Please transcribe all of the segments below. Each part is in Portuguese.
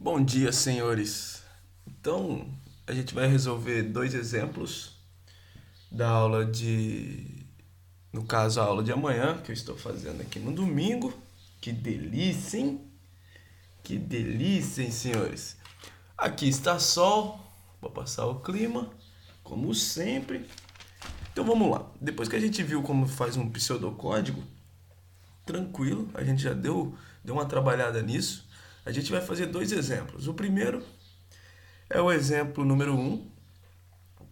Bom dia, senhores. Então, a gente vai resolver dois exemplos da aula no caso, a aula de amanhã, que eu estou fazendo aqui no domingo. Que delícia, hein? Que delícia, hein, senhores? Aqui está sol, vou passar o clima, como sempre. Então vamos lá. Depois que a gente viu como faz um pseudocódigo, tranquilo, a gente já deu uma trabalhada nisso. A gente vai fazer dois exemplos. O primeiro é o exemplo número um,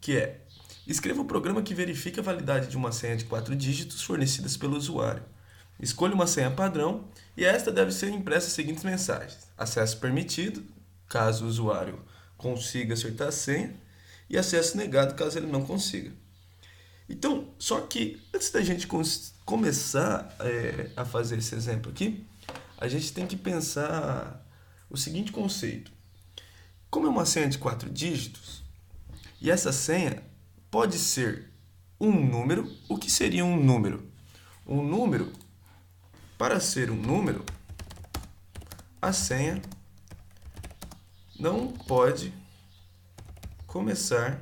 que é: escreva um programa que verifique a validade de uma senha de 4 dígitos fornecidas pelo usuário. Escolha uma senha padrão e esta deve ser impressa as seguintes mensagens: acesso permitido, caso o usuário consiga acertar a senha, e acesso negado, caso ele não consiga. Então, só que antes da gente começar a fazer esse exemplo aqui, a gente tem que pensar o seguinte conceito. Como é uma senha de 4 dígitos, e essa senha pode ser um número, o que seria um número? Um número, para ser um número, a senha não pode começar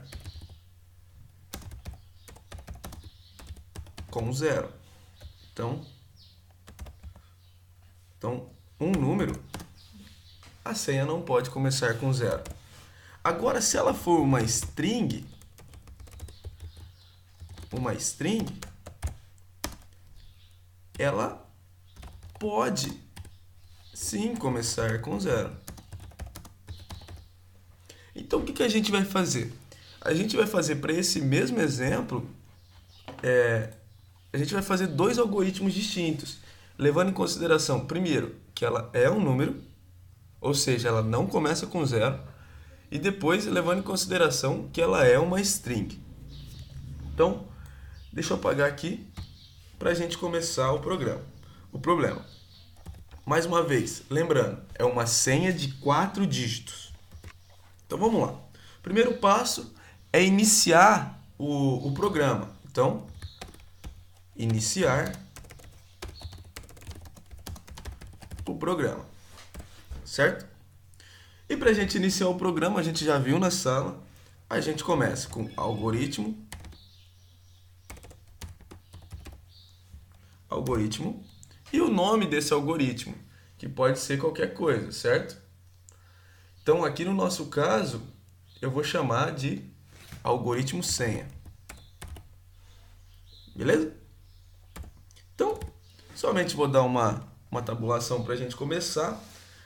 com zero. Então, um número, a senha não pode começar com zero. Agora, se ela for uma string, ela pode sim começar com zero. Então, o que a gente vai fazer? A gente vai fazer para esse mesmo exemplo, a gente vai fazer dois algoritmos distintos, levando em consideração, primeiro, que ela é um número, ou seja, ela não começa com zero, e depois levando em consideração que ela é uma string. Então, deixa eu apagar aqui para a gente começar o problema. Mais uma vez, lembrando, é uma senha de 4 dígitos. Então vamos lá. O primeiro passo é iniciar o programa. Então, iniciar o programa, certo? E para a gente iniciar o programa, a gente já viu na sala, a gente começa com algoritmo, e o nome desse algoritmo, que pode ser qualquer coisa, certo? Então, aqui no nosso caso, eu vou chamar de algoritmo senha. Beleza? Então, somente vou dar uma tabulação para a gente começar.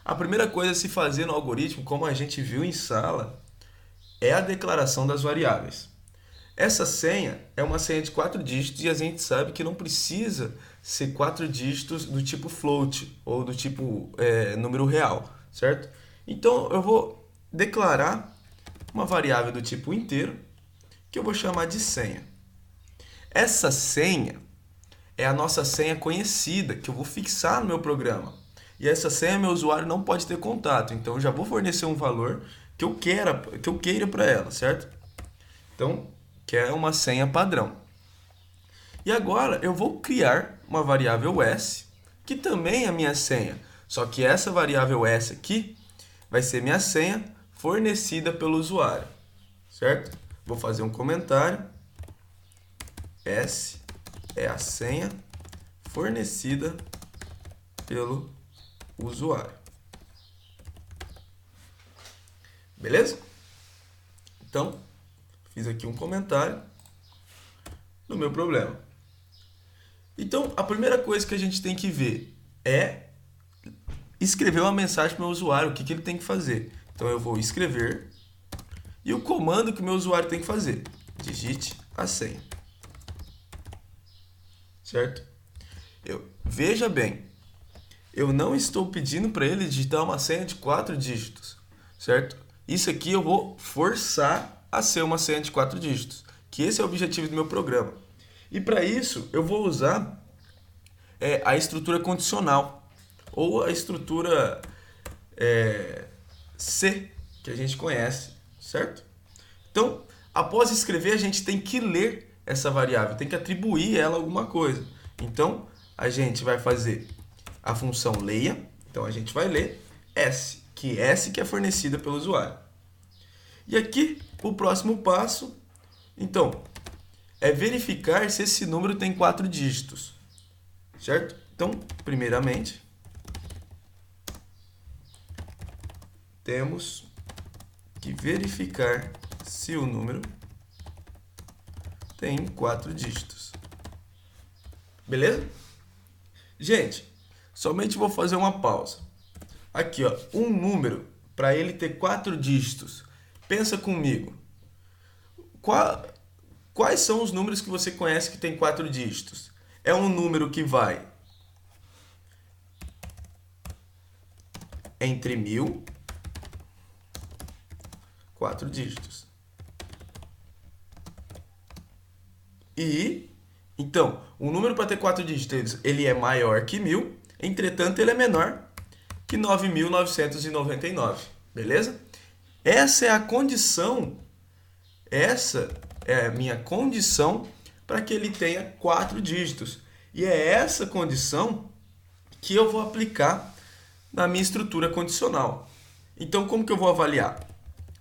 A primeira coisa a se fazer no algoritmo, como a gente viu em sala, é a declaração das variáveis. Essa senha é uma senha de 4 dígitos e a gente sabe que não precisa ser 4 dígitos do tipo float ou do tipo número real, certo? Então eu vou declarar uma variável do tipo inteiro que eu vou chamar de senha. Essa senha é a nossa senha conhecida que eu vou fixar no meu programa. E essa senha meu usuário não pode ter contato, então eu já vou fornecer um valor que eu queira para ela, certo? Então, que é uma senha padrão. E agora eu vou criar uma variável s, que também é minha senha. Só que essa variável s aqui vai ser minha senha fornecida pelo usuário, certo? Vou fazer um comentário. S é a senha fornecida pelo usuário. Beleza? Então, fiz aqui um comentário no meu problema. Então, a primeira coisa que a gente tem que ver é escrever uma mensagem para o meu usuário, o que ele tem que fazer. Então, eu vou escrever e o comando que o meu usuário tem que fazer: digite a senha. Certo? Veja bem, eu não estou pedindo para ele digitar uma senha de 4 dígitos, certo? Isso aqui eu vou forçar a ser uma senha de 4 dígitos, que esse é o objetivo do meu programa. E para isso eu vou usar a estrutura condicional, ou a estrutura C, que a gente conhece, certo? Então, após escrever, a gente tem que ler essa variável, tem que atribuir ela alguma coisa. Então, a gente vai fazer a função leia, então a gente vai ler s, que S que é fornecida pelo usuário. E aqui, o próximo passo, então, é verificar se esse número tem 4 dígitos, certo? Então, primeiramente, temos que verificar se o número tem 4 dígitos. Beleza? Gente, somente vou fazer uma pausa. Aqui, ó, um número, para ele ter 4 dígitos. Pensa comigo. Quais são os números que você conhece que tem 4 dígitos? É um número que vai entre 1000, 4 dígitos. E, então, o número para ter 4 dígitos, ele é maior que 1000, entretanto, ele é menor que 9.999, beleza? Essa é a condição, essa é a minha condição para que ele tenha 4 dígitos. E é essa condição que eu vou aplicar na minha estrutura condicional. Então, como que eu vou avaliar?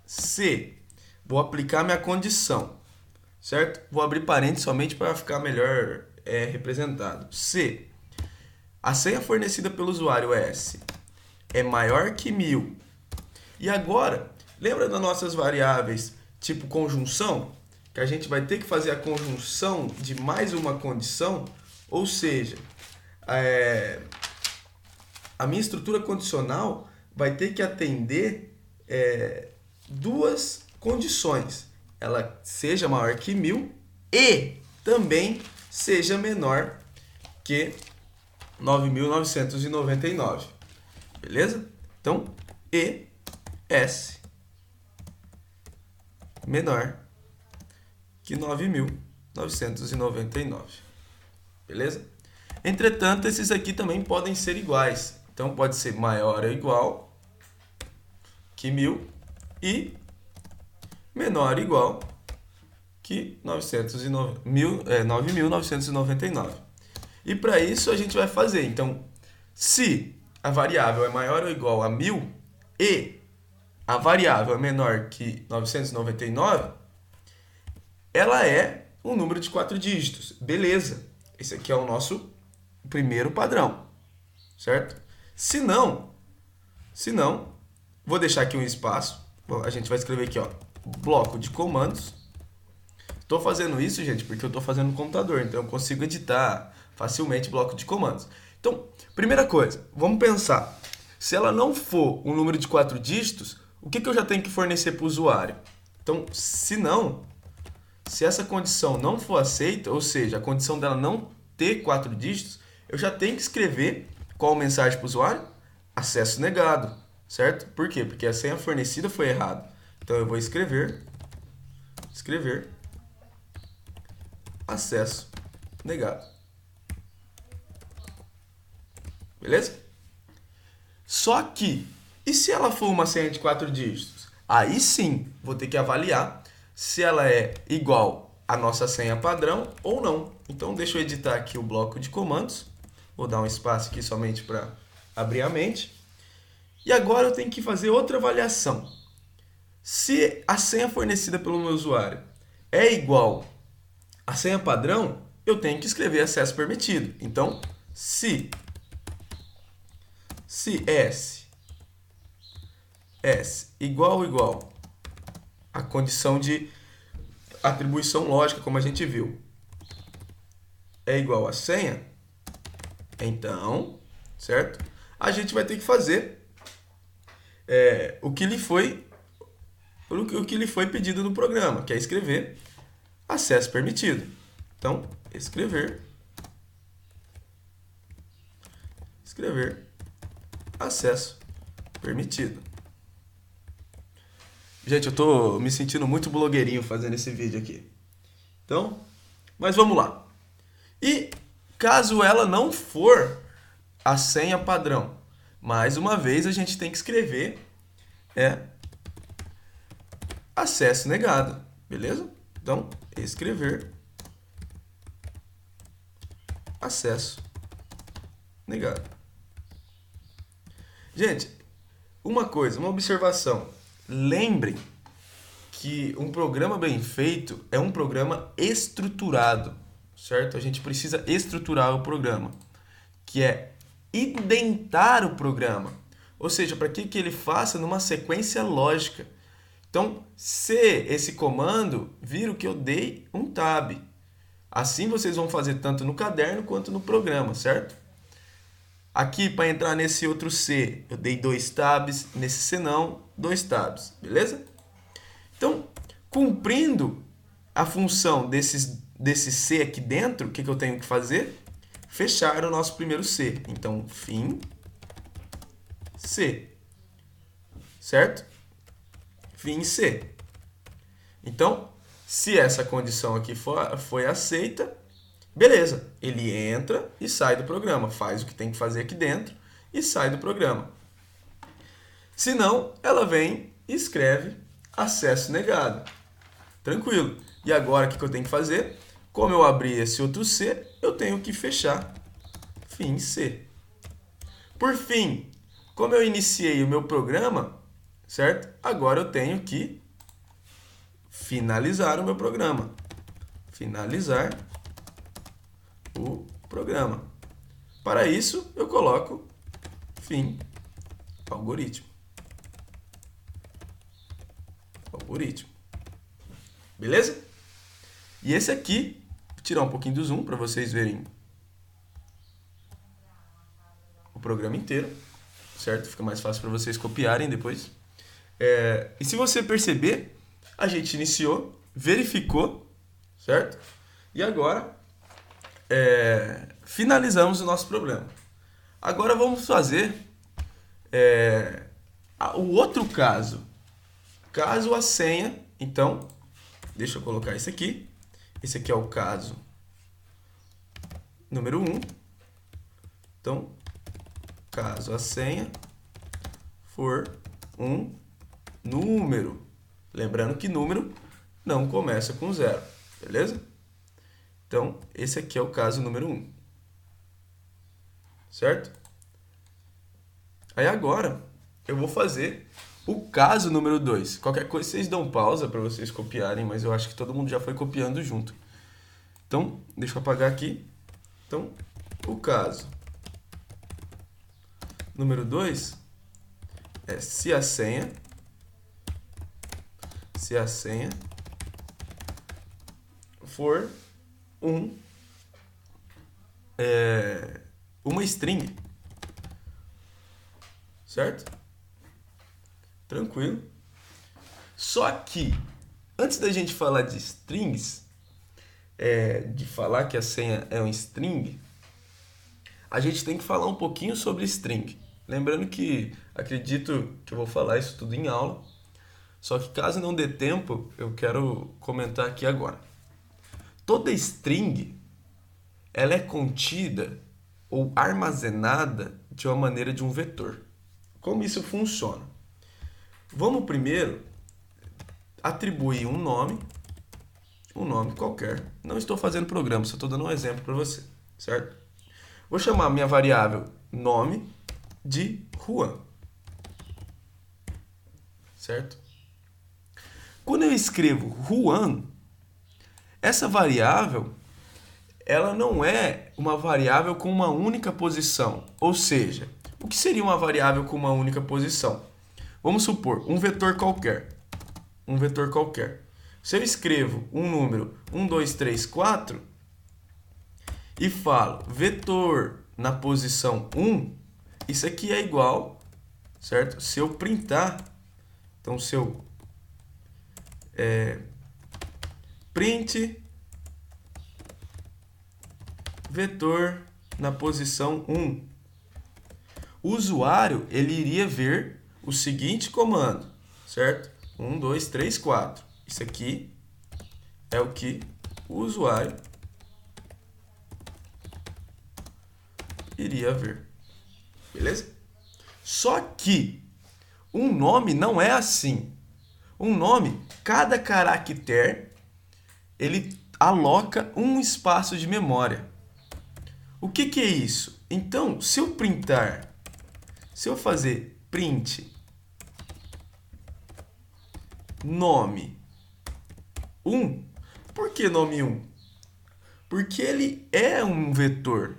Se vou aplicar minha condição, certo? Vou abrir parênteses somente para ficar melhor representado. Se a senha fornecida pelo usuário S é maior que 1000. E agora, lembra das nossas variáveis tipo conjunção? Que a gente vai ter que fazer a conjunção de mais uma condição, ou seja, a minha estrutura condicional vai ter que atender duas condições. Ela seja maior que 1000 e também seja menor que 9.999. Beleza? Então, E, S menor que 9.999. Beleza? Entretanto, esses aqui também podem ser iguais. Então, pode ser maior ou igual que 1000 e menor ou igual que 9.999. E para isso a gente vai fazer. Então, se a variável é maior ou igual a 1000 e a variável é menor que 999, ela é um número de 4 dígitos. Beleza. Esse aqui é o nosso primeiro padrão, certo? Se não, vou deixar aqui um espaço. A gente vai escrever aqui, ó, bloco de comandos. Estou fazendo isso, gente, porque eu estou fazendo no computador, então eu consigo editar facilmente bloco de comandos. Então, primeira coisa, vamos pensar. Se ela não for um número de 4 dígitos, o que eu já tenho que fornecer para o usuário? Então, se essa condição não for aceita, ou seja, a condição dela não ter 4 dígitos, eu já tenho que escrever qual mensagem para o usuário? Acesso negado, certo? Por quê? Porque a senha fornecida foi errada. Então, eu vou escrever acesso negado. Beleza? Só que, e se ela for uma senha de 4 dígitos? Aí sim, vou ter que avaliar se ela é igual à nossa senha padrão ou não. Então, deixa eu editar aqui o bloco de comandos. Vou dar um espaço aqui somente para abrir a mente. E agora eu tenho que fazer outra avaliação. Se a senha fornecida pelo meu usuário é igual à senha padrão, eu tenho que escrever acesso permitido. Então, se S igual a condição de atribuição lógica, como a gente viu, é igual a senha, então, certo? A gente vai ter que fazer o que lhe foi pedido no programa, que é escrever acesso permitido. Então, escrever acesso permitido. Gente, eu tô me sentindo muito blogueirinho fazendo esse vídeo aqui. Então, mas vamos lá. E caso ela não for a senha padrão, mais uma vez a gente tem que escrever acesso negado, beleza? Então, escrever acesso negado. Gente, Uma coisa, uma observação. Lembrem que um programa bem feito é um programa estruturado, certo? A gente precisa estruturar o programa, que é indentar o programa. Ou seja, para que ele faça numa sequência lógica. Então, se esse comando vira o que eu dei um tab. Assim vocês vão fazer tanto no caderno quanto no programa, certo? Aqui, para entrar nesse outro C, eu dei 2 tabs, nesse C não, 2 tabs, beleza? Então, cumprindo a função desse C aqui dentro, o que eu tenho que fazer? Fechar o nosso primeiro C. Então, fim C, certo? Fim C. Então, se essa condição aqui foi aceita, beleza, ele entra e sai do programa, faz o que tem que fazer aqui dentro e sai do programa. Se não, ela vem e escreve acesso negado. Tranquilo. E agora o que eu tenho que fazer? Como eu abri esse outro C, eu tenho que fechar fim C. Por fim, como eu iniciei o meu programa, certo? Agora eu tenho que finalizar o meu programa. Finalizar o programa. Para isso, eu coloco fim algoritmo. Algoritmo. Beleza? E esse aqui, vou tirar um pouquinho do zoom para vocês verem o programa inteiro, certo? Fica mais fácil para vocês copiarem depois. E se você perceber, a gente iniciou, verificou, certo? E agora finalizamos o nosso problema. Agora vamos fazer o outro caso. Caso a senha, então, deixa eu colocar esse aqui. Esse aqui é o caso número 1. Então, caso a senha for um número. Lembrando que número não começa com 0, beleza? Então, esse aqui é o caso número 1. Certo? Aí agora, eu vou fazer o caso número 2. Qualquer coisa vocês dão pausa para vocês copiarem, mas eu acho que todo mundo já foi copiando junto. Então, deixa eu apagar aqui. Então, o caso número 2 é se a senha for uma string, certo? Tranquilo. Só que, antes da gente falar de strings, de falar que a senha é um string, a gente tem que falar um pouquinho sobre string. Lembrando que acredito que eu vou falar isso tudo em aula, só que caso não dê tempo, eu quero comentar aqui agora. Toda string, ela é contida ou armazenada de uma maneira de um vetor. Como isso funciona? Vamos primeiro atribuir um nome qualquer. Não estou fazendo programa, só estou dando um exemplo para você, certo? Vou chamar minha variável nome de Juan, certo? Quando eu escrevo Juan, essa variável, ela não é uma variável com uma única posição. Ou seja, o que seria uma variável com uma única posição? Vamos supor, um vetor qualquer. Se eu escrevo um número 1, 2, 3, 4 e falo vetor na posição 1, isso aqui é igual, certo? Se eu printar, então se eu print vetor na posição 1, o usuário ele iria ver o seguinte comando, certo? 1, 2, 3, 4. Isso aqui é o que o usuário iria ver. Beleza? Só que um nome não é assim. Um nome, cada caractere, ele aloca um espaço de memória. O que é isso? Então, se eu fazer print nome 1. Por que nome 1? Porque ele é um vetor,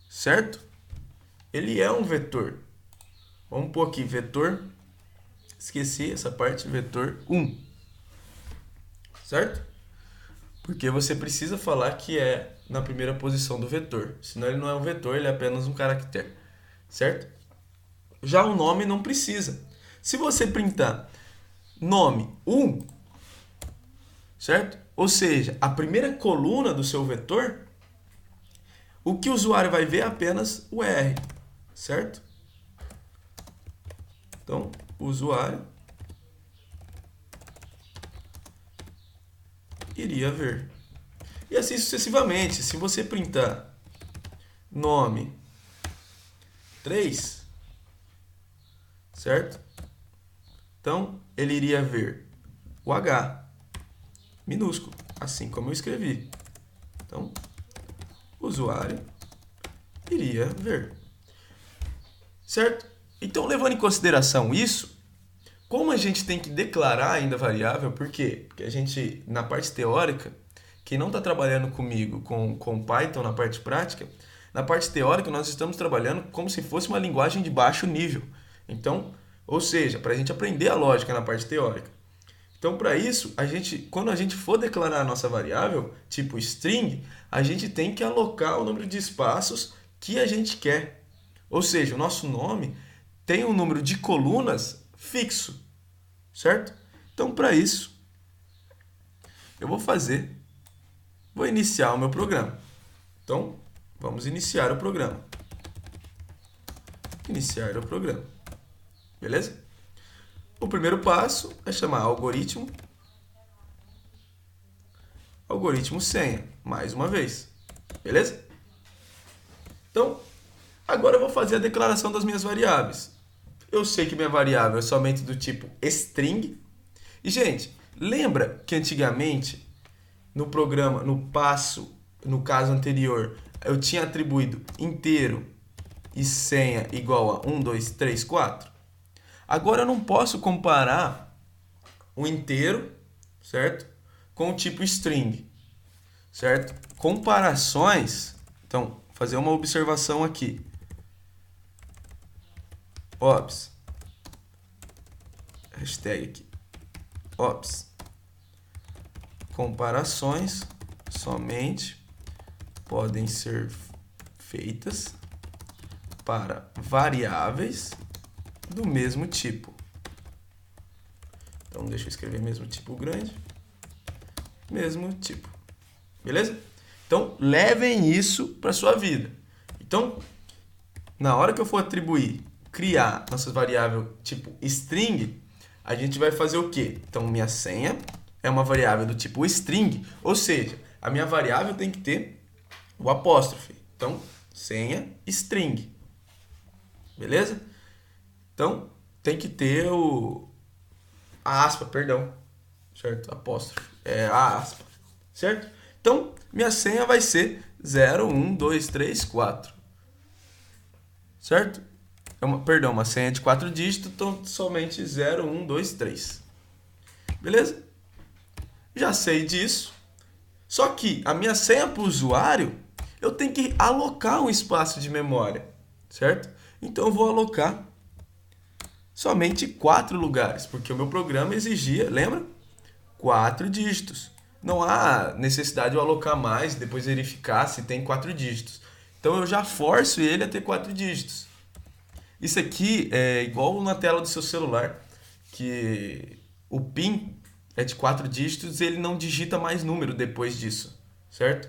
certo? Ele é um vetor. Vamos pôr aqui, vetor. Esqueci essa parte, vetor 1. Certo? Porque você precisa falar que é na primeira posição do vetor. Senão ele não é um vetor, ele é apenas um caractere. Certo? Já o nome não precisa. Se você printar nome 1, certo? Ou seja, a primeira coluna do seu vetor, o que o usuário vai ver é apenas o R, certo? Então, o usuário iria ver. E assim sucessivamente. Se você printar nome 3, certo? Então, ele iria ver o H minúsculo, assim como eu escrevi. Então, o usuário iria ver. Certo? Então, levando em consideração isso, como a gente tem que declarar ainda a variável, por quê? Porque a gente, na parte teórica, quem não está trabalhando comigo com Python na parte prática, na parte teórica nós estamos trabalhando como se fosse uma linguagem de baixo nível. Então, ou seja, para a gente aprender a lógica na parte teórica. Então, para isso, quando a gente for declarar a nossa variável, tipo string, a gente tem que alocar o número de espaços que a gente quer. Ou seja, o nosso nome tem um número de colunas fixo, certo? Então, para isso, eu vou iniciar o meu programa. Então, vamos iniciar o programa. Iniciar o programa. Beleza? O primeiro passo é chamar algoritmo senha, mais uma vez. Beleza? Então, agora eu vou fazer a declaração das minhas variáveis. Eu sei que minha variável é somente do tipo string. E, gente, lembra que antigamente, no programa, no caso anterior, eu tinha atribuído inteiro e senha igual a 1, 2, 3, 4? Agora eu não posso comparar o inteiro, certo? Com o tipo string, certo? Comparações, então, fazer uma observação aqui. Ops. Hashtag aqui. Ops. Comparações somente podem ser feitas para variáveis do mesmo tipo. Então, deixa eu escrever mesmo tipo grande. Mesmo tipo. Beleza? Então, levem isso para sua vida. Então, na hora que eu for criar nossas variáveis tipo string, a gente vai fazer o quê? Então, minha senha é uma variável do tipo string, ou seja, a minha variável tem que ter o apóstrofe. Então, senha string. Beleza? Então, tem que ter a aspa, perdão. Certo? Apóstrofe. É a aspa. Certo? Então, minha senha vai ser 0, 1, 2, 3, 4. Certo? Uma senha de 4 dígitos, então somente 0, 1, 2, 3. Beleza? Já sei disso. Só que a minha senha para o usuário, eu tenho que alocar um espaço de memória. Certo? Então, eu vou alocar somente 4 lugares, porque o meu programa exigia, lembra? 4 dígitos. Não há necessidade de eu alocar mais, depois verificar se tem 4 dígitos. Então eu já forço ele a ter 4 dígitos. Isso aqui é igual na tela do seu celular, que o PIN é de 4 dígitos e ele não digita mais número depois disso, certo?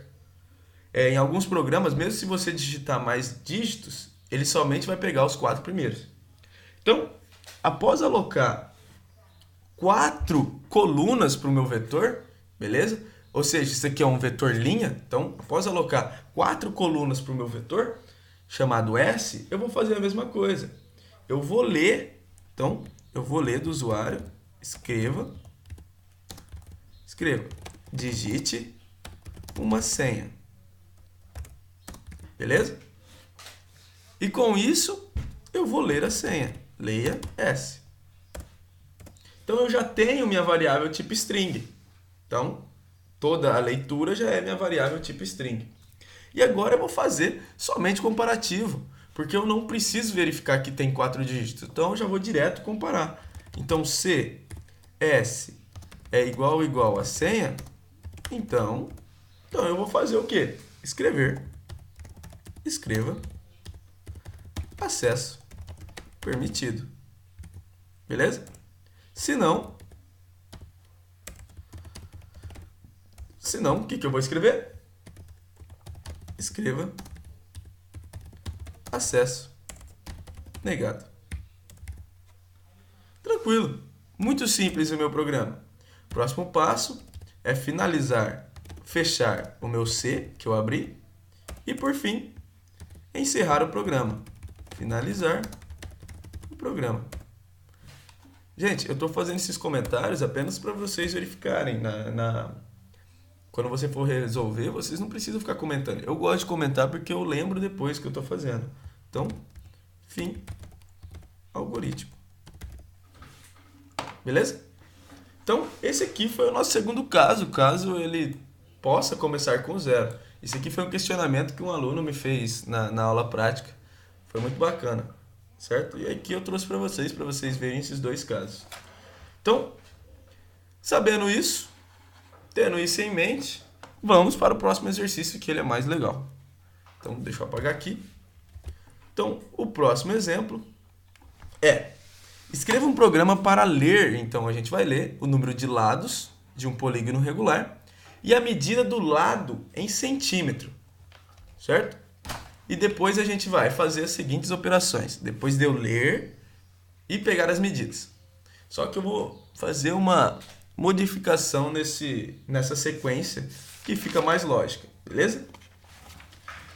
Em alguns programas, mesmo se você digitar mais dígitos, ele somente vai pegar os 4 primeiros. Então, após alocar 4 colunas para o meu vetor, beleza? Ou seja, isso aqui é um vetor linha. Então, após alocar 4 colunas para o meu vetor, chamado S, eu vou fazer a mesma coisa. Eu vou ler, então, eu vou ler do usuário, escreva, digite uma senha. Beleza? E com isso, eu vou ler a senha. Leia S. Então eu já tenho minha variável tipo string. Então toda a leitura já é minha variável tipo string. E agora eu vou fazer somente comparativo, porque eu não preciso verificar que tem 4 dígitos. Então eu já vou direto comparar. Então se S é igual a senha, então eu vou fazer o quê? Escreva acesso permitido. Beleza? Se não, o que eu vou escrever? Escreva acesso negado. Tranquilo. Muito simples o meu programa. Próximo passo é fechar o meu C, que eu abri, e por fim, encerrar o programa. Finalizar o programa. Gente, eu estou fazendo esses comentários apenas para vocês verificarem. Quando você for resolver, vocês não precisam ficar comentando. Eu gosto de comentar porque eu lembro depois que eu estou fazendo. Então, fim, algoritmo. Beleza? Então, esse aqui foi o nosso segundo caso ele possa começar com zero. Esse aqui foi um questionamento que um aluno me fez na aula prática. Foi muito bacana, certo? E aqui eu trouxe para vocês verem esses dois casos. Então, sabendo isso, tendo isso em mente, vamos para o próximo exercício que ele é mais legal. Então, deixa eu apagar aqui. Então, o próximo exemplo é: escreva um programa para ler. Então, a gente vai ler o número de lados de um polígono regular e a medida do lado em centímetro, certo? E depois a gente vai fazer as seguintes operações, depois de eu ler e pegar as medidas. Só que eu vou fazer uma modificação nessa sequência que fica mais lógica, beleza?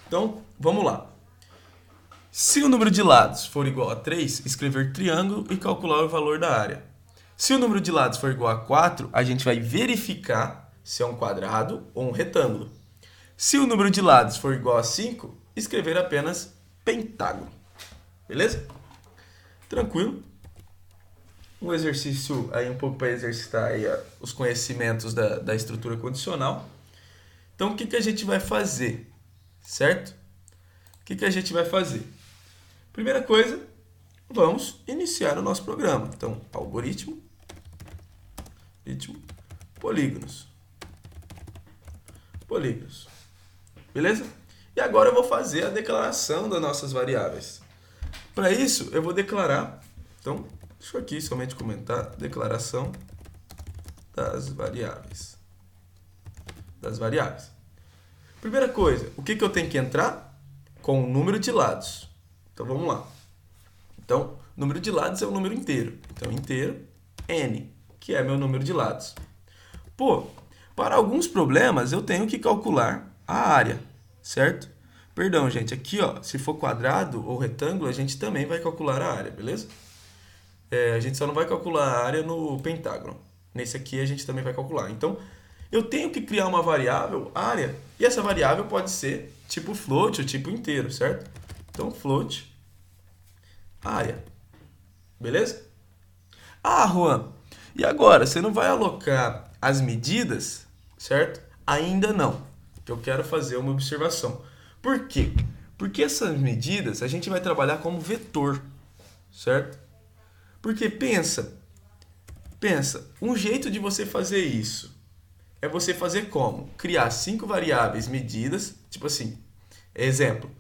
Então, vamos lá. Se o número de lados for igual a 3, escrever triângulo e calcular o valor da área. Se o número de lados for igual a 4, a gente vai verificar se é um quadrado ou um retângulo. Se o número de lados for igual a 5, escrever apenas pentágono. Beleza? Tranquilo? Um exercício aí um pouco para exercitar aí os conhecimentos da estrutura condicional. Então, o que a gente vai fazer? Certo? O que a gente vai fazer? Primeira coisa, vamos iniciar o nosso programa. Então, algoritmo, polígonos. Beleza? E agora eu vou fazer a declaração das nossas variáveis. Para isso, eu vou declarar, então, deixa eu aqui somente comentar, declaração das variáveis. Primeira coisa, o que eu tenho que entrar? Com o número de lados. Então, vamos lá. Então, número de lados é o número inteiro. Então, inteiro, n, que é meu número de lados. Pô, para alguns problemas, eu tenho que calcular a área, certo? Perdão, gente, aqui, ó, se for quadrado ou retângulo, a gente também vai calcular a área, beleza? A gente só não vai calcular a área no pentágono. Nesse aqui, a gente também vai calcular. Então, eu tenho que criar uma variável, área, e essa variável pode ser tipo float ou tipo inteiro, certo? Então, float, área. Beleza? Ah, Juan, e agora? Você não vai alocar as medidas, certo? Ainda não. Eu quero fazer uma observação. Por quê? Porque essas medidas a gente vai trabalhar como vetor, certo? Porque pensa, um jeito de você fazer isso é você fazer como? Criar 5 variáveis medidas, tipo assim, exemplo.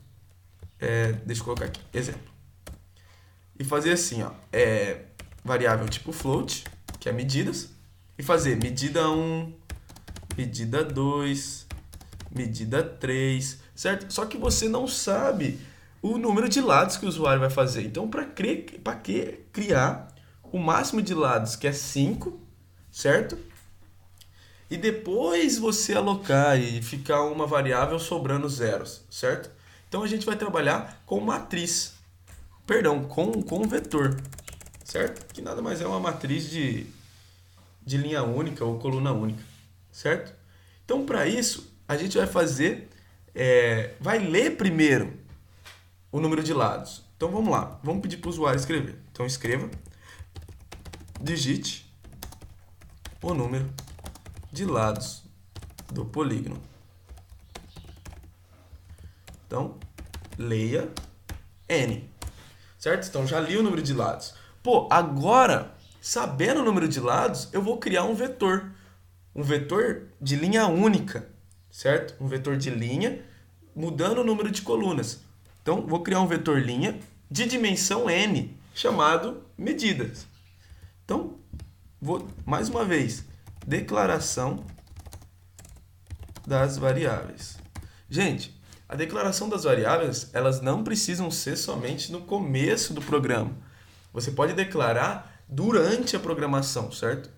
Deixa eu colocar aqui, exemplo. E fazer assim, ó, variável tipo float, que é medidas, e fazer medida 1, medida 2, medida 3, certo? Só que você não sabe o número de lados que o usuário vai fazer. Então, para que criar o máximo de lados, que é 5, certo? E depois você alocar e ficar uma variável sobrando zeros, certo? Então, a gente vai trabalhar com matriz. Perdão, com vetor, certo? Que nada mais é uma matriz de linha única ou coluna única, certo? Então, para isso, a gente vai fazer, vai ler primeiro o número de lados. Então, vamos lá. Vamos pedir para o usuário escrever. Então, escreva, digite o número de lados do polígono. Então, leia n. Certo? Então, já li o número de lados. Pô, agora, sabendo o número de lados, eu vou criar um vetor. Um vetor de linha única, certo? Um vetor de linha, mudando o número de colunas. Então, vou criar um vetor linha de dimensão n, chamado medidas. Então, vou, mais uma vez, declaração das variáveis. Gente, a declaração das variáveis, elas não precisam ser somente no começo do programa. Você pode declarar durante a programação, certo?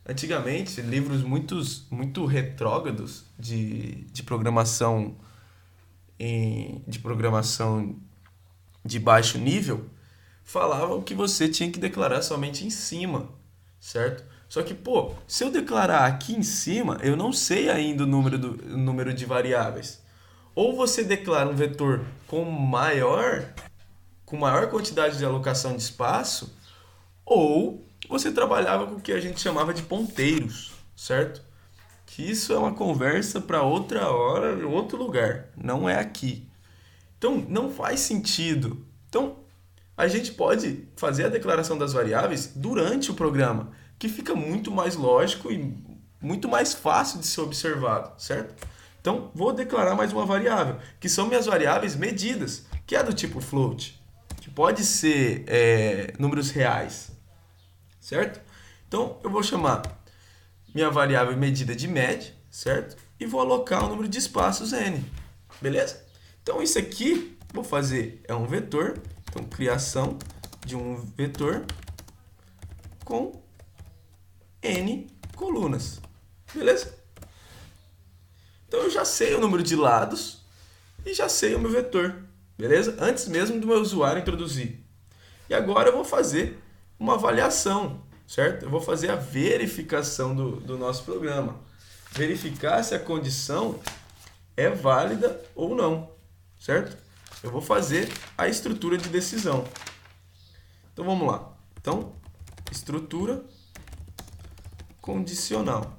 Antigamente, livros muito retrógrados de programação de baixo nível falavam que você tinha que declarar somente em cima, certo? Só que, pô, se eu declarar aqui em cima, eu não sei ainda o número de variáveis. Ou você declara um vetor com maior quantidade de alocação de espaço, ou você trabalhava com o que a gente chamava de ponteiros, certo? Que isso é uma conversa para outra hora, outro lugar, não é aqui. Então, não faz sentido. Então, a gente pode fazer a declaração das variáveis durante o programa, que fica muito mais lógico e muito mais fácil de ser observado, certo? Então, vou declarar mais uma variável, que são minhas variáveis medidas, que é do tipo float, que pode ser números reais, certo? Então, eu vou chamar minha variável medida de med, certo? E vou alocar o número de espaços n, beleza? Então, isso aqui, vou fazer, é um vetor, então, criação de um vetor com n colunas, beleza? Então, eu já sei o número de lados e já sei o meu vetor, beleza? Antes mesmo do meu usuário introduzir. E agora eu vou fazer uma avaliação, certo? Eu vou fazer a verificação do nosso programa. Verificar se a condição é válida ou não, certo? Eu vou fazer a estrutura de decisão. Então, vamos lá. Então, estrutura condicional.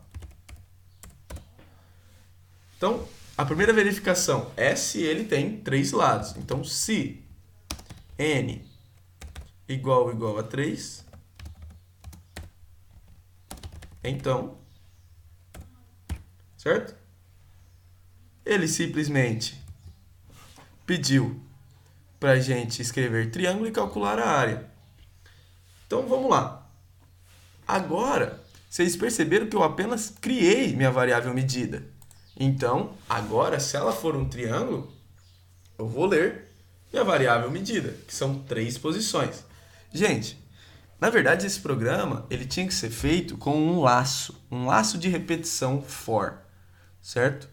Então, a primeira verificação é se ele tem 3 lados. Então, se n igual a 3, então, certo? Ele simplesmente pediu para a gente escrever triângulo e calcular a área. Então, vamos lá. Agora, vocês perceberam que eu apenas criei minha variável medida. Então, agora, se ela for um triângulo, eu vou ler minha variável medida, que são 3 posições. Gente, na verdade, esse programa ele tinha que ser feito com um laço de repetição for, certo?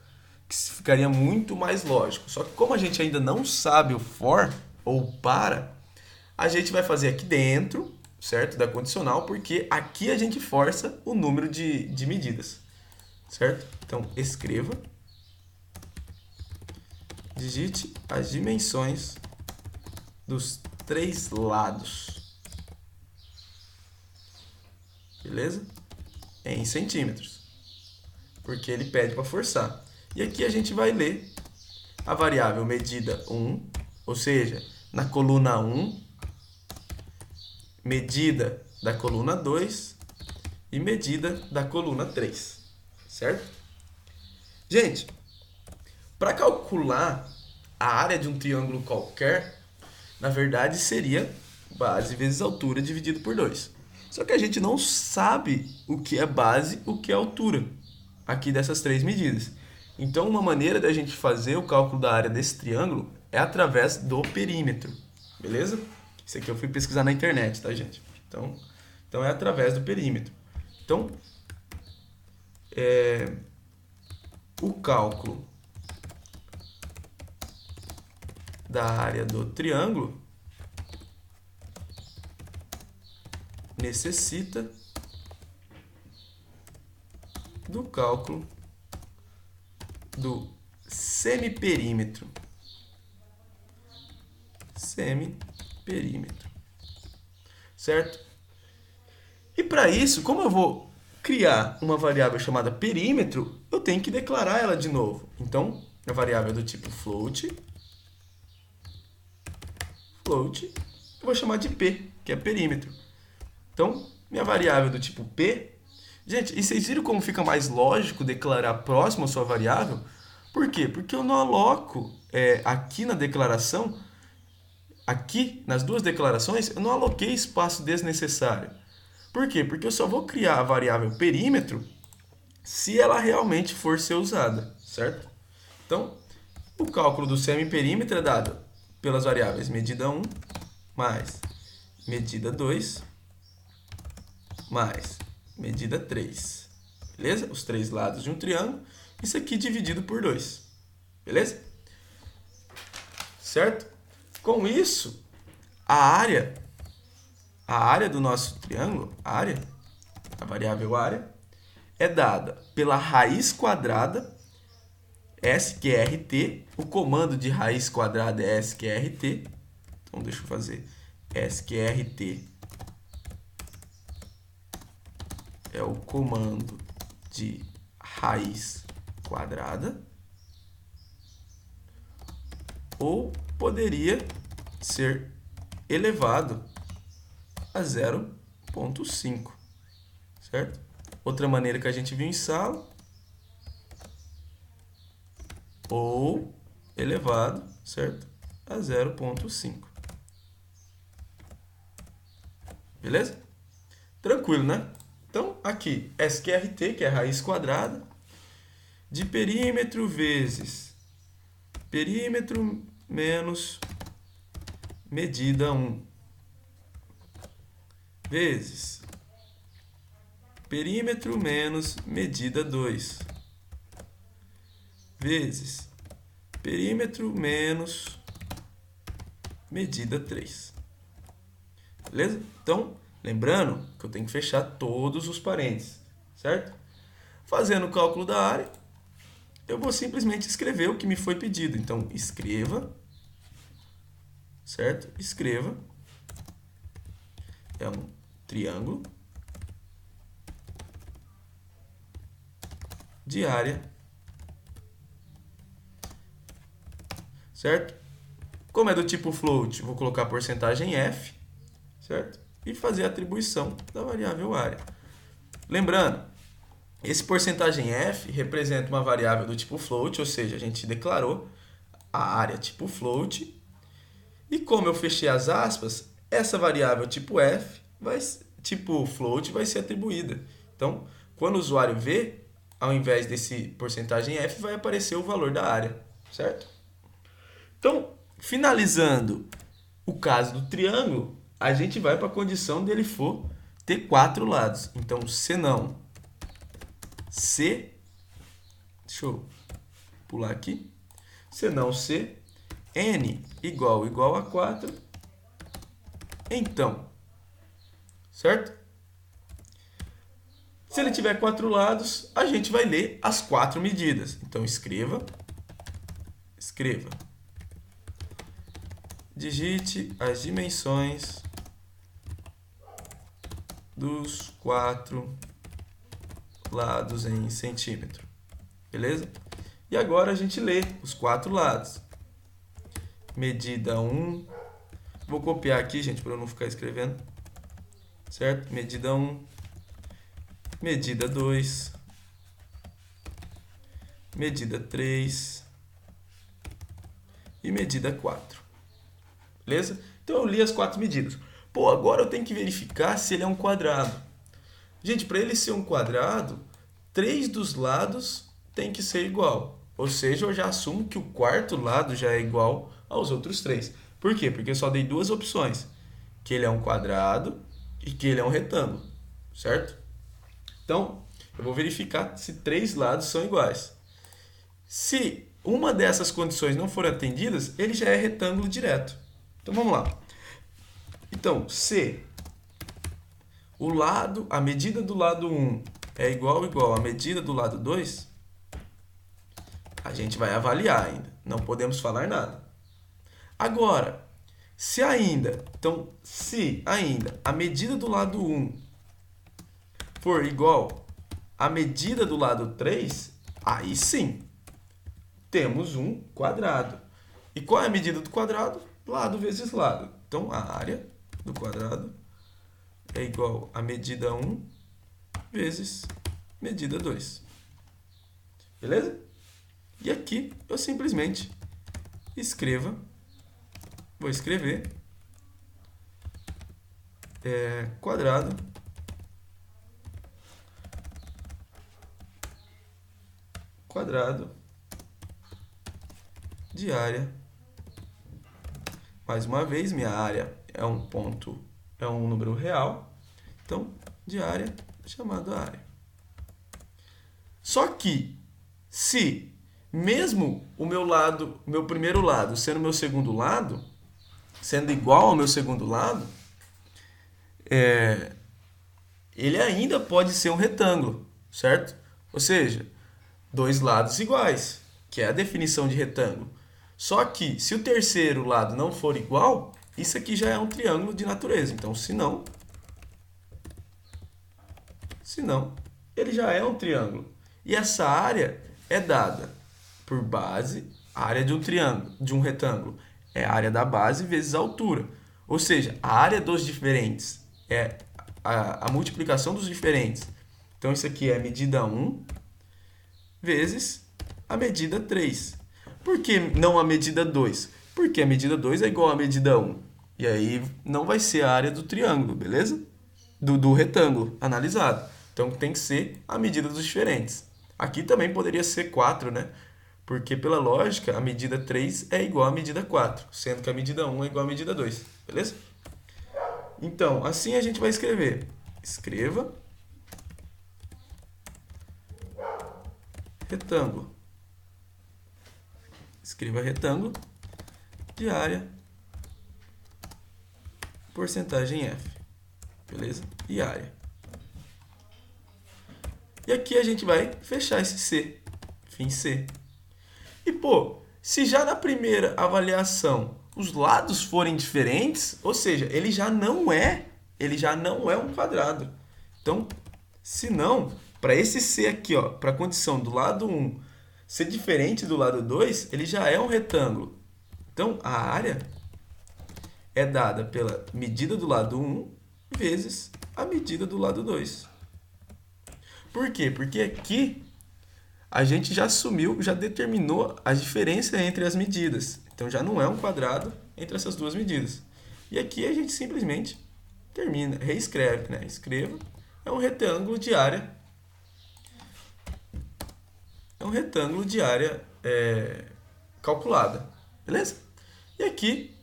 Que ficaria muito mais lógico. Só que como a gente ainda não sabe o for ou para, a gente vai fazer aqui dentro, certo? Da condicional, porque aqui a gente força o número de medidas, certo? Então, escreva, digite as dimensões dos 3 lados. Beleza? Em centímetros. Porque ele pede para forçar. E aqui a gente vai ler a variável medida 1, ou seja, na coluna 1, medida da coluna 2 e medida da coluna 3. Certo? Gente, para calcular a área de um triângulo qualquer, na verdade seria base vezes altura dividido por 2. Só que a gente não sabe o que é base, o que é altura, aqui dessas 3 medidas. Então, uma maneira da gente fazer o cálculo da área desse triângulo é através do perímetro, beleza? Isso aqui eu fui pesquisar na internet, tá, gente? Então é através do perímetro. Então, o cálculo da área do triângulo necessita do cálculo do semiperímetro. Certo? E para isso, como eu vou criar uma variável chamada perímetro, eu tenho que declarar ela de novo. Então, a variável é do tipo float, eu vou chamar de p, que é perímetro. Então, minha variável do tipo p... Gente, e vocês viram como fica mais lógico declarar próximo à sua variável? Por quê? Porque eu não aloco aqui na declaração, aqui nas duas declarações, eu não aloquei espaço desnecessário. Por quê? Porque eu só vou criar a variável perímetro se ela realmente for ser usada, certo? Então, o cálculo do semiperímetro é dado pelas variáveis medida 1 mais medida 2 mais medida 3. Beleza? Os três lados de um triângulo. Isso aqui dividido por 2. Beleza? Certo? Com isso, a área do nosso triângulo, a variável área, é dada pela raiz quadrada sqrt. O comando de raiz quadrada é sqrt. Então, deixa eu fazer sqrt. É o comando de raiz quadrada. Ou poderia ser elevado a 0,5, certo? Outra maneira que a gente viu em sala, ou elevado, certo? A 0,5. Beleza? Tranquilo, né? Então, aqui, sqrt, que é a raiz quadrada, de perímetro vezes perímetro menos medida 1, vezes perímetro menos medida 2, vezes perímetro menos medida 3. Beleza? Então, lembrando que eu tenho que fechar todos os parênteses, certo? Fazendo o cálculo da área, eu vou simplesmente escrever o que me foi pedido. Então, escreva, certo? Escreva. É um triângulo de área, certo? Como é do tipo float, vou colocar a porcentagem f, certo? E fazer a atribuição da variável área. Lembrando, esse porcentagem f representa uma variável do tipo float, ou seja, a gente declarou a área tipo float. E como eu fechei as aspas, essa variável tipo f, tipo float, vai ser atribuída. Então, quando o usuário vê, ao invés desse porcentagem f, vai aparecer o valor da área, certo? Então, finalizando o caso do triângulo, a gente vai para a condição dele for ter 4 lados. Então, senão C, deixa eu pular aqui, senão C, N igual a 4, então, certo? Se ele tiver 4 lados, a gente vai ler as 4 medidas. Então, escreva, digite as dimensões dos 4 lados em centímetro. Beleza? E agora a gente lê os 4 lados. Medida 1. Vou copiar aqui, gente, para eu não ficar escrevendo. Certo? Medida 1. Medida 2. Medida 3. E medida 4. Beleza? Então eu li as 4 medidas. Pô, agora eu tenho que verificar se ele é um quadrado. Gente, para ele ser um quadrado, 3 dos lados tem que ser igual. Ou seja, eu já assumo que o quarto lado já é igual aos outros 3. Por quê? Porque eu só dei 2 opções. Que ele é um quadrado e que ele é um retângulo. Certo? Então, eu vou verificar se 3 lados são iguais. Se uma dessas condições não for atendidas, ele já é retângulo direto. Então, vamos lá. Então, se a medida do lado 1 é igual à medida do lado 2, a gente vai avaliar ainda. Não podemos falar nada. Agora, se ainda a medida do lado 1 for igual a medida do lado 3, aí sim, temos um quadrado. E qual é a medida do quadrado? Lado vezes lado. Então, a área do quadrado é igual a medida 1 vezes medida 2. Beleza? E aqui eu simplesmente vou escrever quadrado de área. Mais uma vez, minha área é um número real. Então, de área chamado área. Só que, se mesmo o meu primeiro lado sendo meu segundo lado, sendo igual ao meu segundo lado, ele ainda pode ser um retângulo, certo? Ou seja, dois lados iguais, que é a definição de retângulo. Só que, se o terceiro lado não for igual, isso aqui já é um triângulo de natureza. Então, se não, ele já é um triângulo. E essa área é dada por base, a área de um triângulo, de um retângulo, é a área da base vezes a altura. Ou seja, a área dos diferentes é a multiplicação dos diferentes. Então, isso aqui é a medida 1 vezes a medida 3. Por que não a medida 2? Porque a medida 2 é igual à medida 1. E aí não vai ser a área do triângulo, beleza? Do retângulo analisado. Então tem que ser a medida dos diferentes. Aqui também poderia ser 4, né? Porque pela lógica, a medida 3 é igual à medida 4, sendo que a medida 1 é igual à medida 2, beleza? Então, assim a gente vai escrever. Escreva retângulo. Escreva retângulo de área, porcentagem F, beleza? E área. E aqui a gente vai fechar esse C, fim C. E, pô, se já na primeira avaliação os lados forem diferentes, ou seja, ele já não é um quadrado. Então, se não, para esse C aqui, ó, para a condição do lado 1 ser diferente do lado 2, ele já é um retângulo. Então, a área é dada pela medida do lado 1 vezes a medida do lado 2. Por quê? Porque aqui a gente já assumiu, já determinou a diferença entre as medidas. Então, já não é um quadrado entre essas duas medidas. E aqui a gente simplesmente reescreve, né? Escreva, é um retângulo de área. É um retângulo de área calculada, beleza? E aqui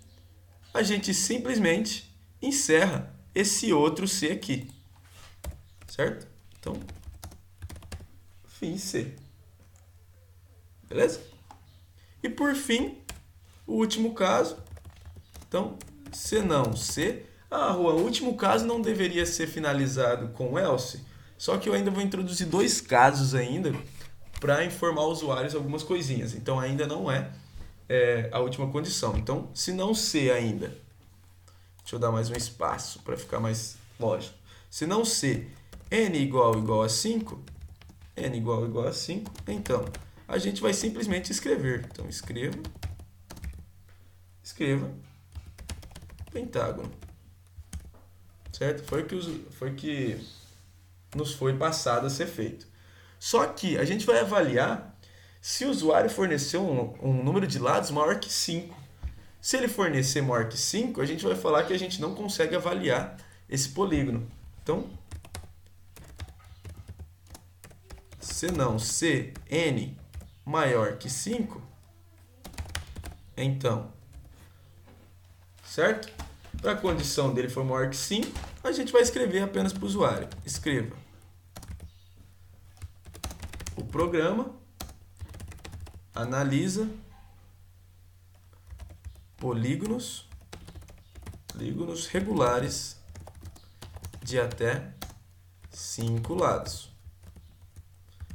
a gente simplesmente encerra esse outro C aqui, certo? Então, fim C, beleza? E por fim, o último caso, então, se não C. Juan, o último caso não deveria ser finalizado com else, só que eu ainda vou introduzir dois casos ainda, para informar os usuários algumas coisinhas. Então, ainda não é a última condição. Então, se não C ainda, deixa eu dar mais um espaço para ficar mais lógico. Se não C, n igual a 5, n igual a 5, então, a gente vai simplesmente escrever. Então, escreva pentágono. Certo? Foi que nos foi passado a ser feito. Só que a gente vai avaliar se o usuário forneceu um número de lados maior que 5. Se ele fornecer maior que 5, a gente vai falar que a gente não consegue avaliar esse polígono. Então, se n maior que 5, então, certo? Para a condição dele for maior que 5, a gente vai escrever apenas para o usuário. Escreva o programa analisa polígonos regulares de até 5 lados.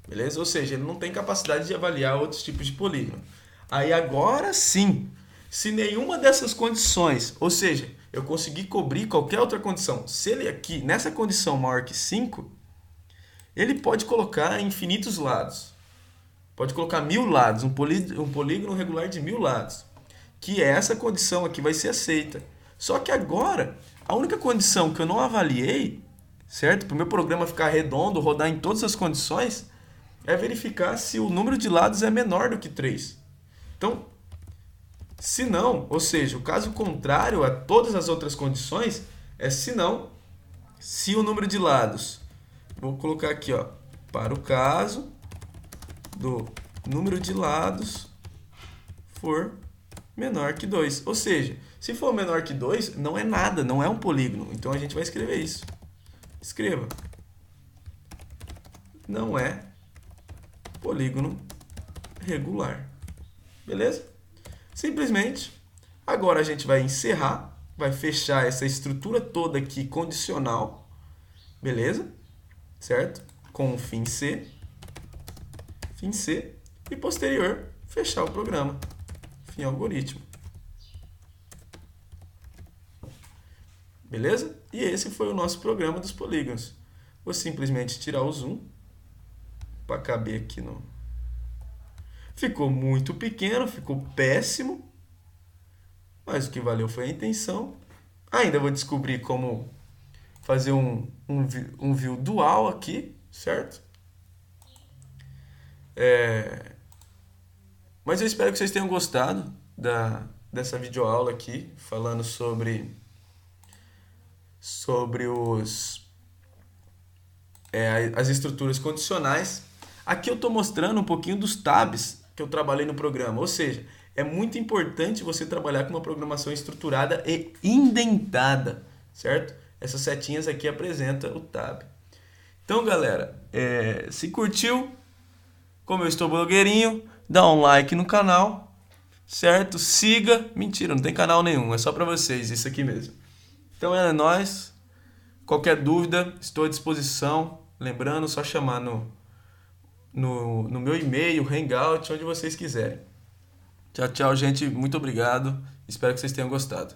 Beleza? Ou seja, ele não tem capacidade de avaliar outros tipos de polígono. Aí agora sim, se nenhuma dessas condições, ou seja, eu consegui cobrir qualquer outra condição, se ele aqui, nessa condição maior que 5, ele pode colocar infinitos lados. Pode colocar 1000 lados, um polígono regular de 1000 lados. Que essa condição aqui vai ser aceita. Só que agora, a única condição que eu não avaliei, certo? Para o meu programa ficar redondo, rodar em todas as condições, é verificar se o número de lados é menor do que 3. Então, se não, ou seja, o caso contrário a todas as outras condições, é se não, se o número de lados, vou colocar aqui, ó, para o caso do número de lados for menor que 2. Ou seja, se for menor que 2, não é nada, não é um polígono. Então a gente vai escrever isso. Escreva. Não é polígono regular. Beleza? Simplesmente, agora a gente vai encerrar, vai fechar essa estrutura toda aqui condicional. Beleza? Certo? Com o fim C. Fim C. E posterior, fechar o programa. Fim algoritmo. Beleza? E esse foi o nosso programa dos polígonos. Vou simplesmente tirar o zoom para caber aqui no... Ficou muito pequeno, ficou péssimo. Mas o que valeu foi a intenção. Ainda vou descobrir como fazer um view dual aqui, certo? Mas eu espero que vocês tenham gostado dessa videoaula aqui, falando sobre as estruturas condicionais. Aqui eu estou mostrando um pouquinho dos tabs que eu trabalhei no programa. Ou seja, é muito importante você trabalhar com uma programação estruturada e indentada, certo? Essas setinhas aqui apresentam o tab. Então, galera, se curtiu, como eu estou blogueirinho, dá um like no canal, certo? Siga. Mentira, não tem canal nenhum, é só para vocês, isso aqui mesmo. Então é nóis. Qualquer dúvida, estou à disposição. Lembrando, só chamar no meu e-mail, Hangout, onde vocês quiserem. Tchau, tchau, gente. Muito obrigado. Espero que vocês tenham gostado.